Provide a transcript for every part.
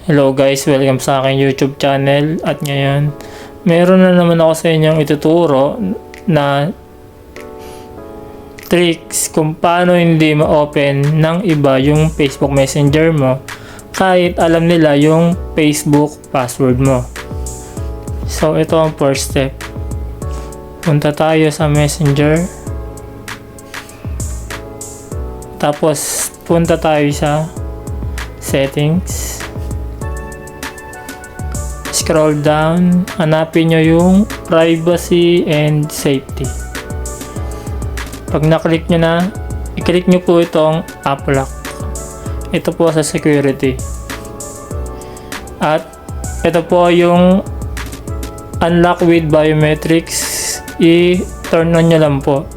Hello guys, welcome sa aking YouTube channel. At ngayon, meron na naman ako sa inyong ituturo na tricks kung paano hindi ma-open ng iba yung Facebook Messenger mo kahit alam nila yung Facebook password mo. So ito ang first step. Punta tayo sa Messenger. Tapos punta tayo sa Settings. Scroll down, hanapin nyo yung Privacy and Safety. Pag na-click nyo na, i-click nyo po itong App Lock. Ito po sa Security. At ito po yung Unlock with Biometrics. I-turn on nyo lang po.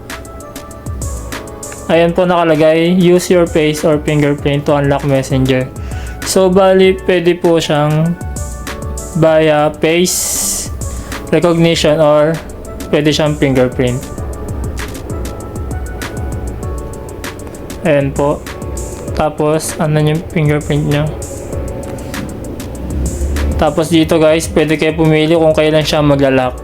Ayan po nakalagay, use your face or fingerprint to unlock Messenger. So bali, pwede po siyang via face recognition or pwede siyang fingerprint. Ayan po. Tapos ano yung fingerprint nyo. Tapos dito guys, pwede kayo pumili kung kailan siya magla-lock.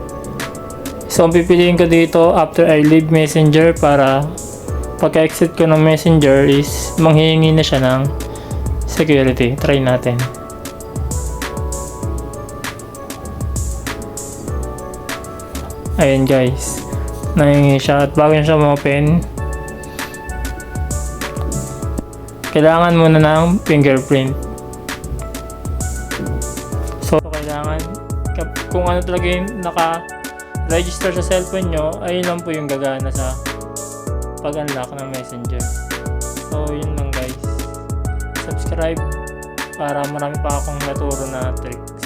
So ang pipiliin ko dito after I leave Messenger para pagka-exit ko ng Messenger is manghihingi na siya ng security. Try natin. Ayan guys, nahingi siya at bago siya ma-open, kailangan muna ng fingerprint. So kailangan, kung ano talaga yung naka-register sa cellphone nyo, ayun lang po yung gagana sa pag-unlock ng Messenger. So yun lang guys, subscribe para marami pa akong naturo na tricks.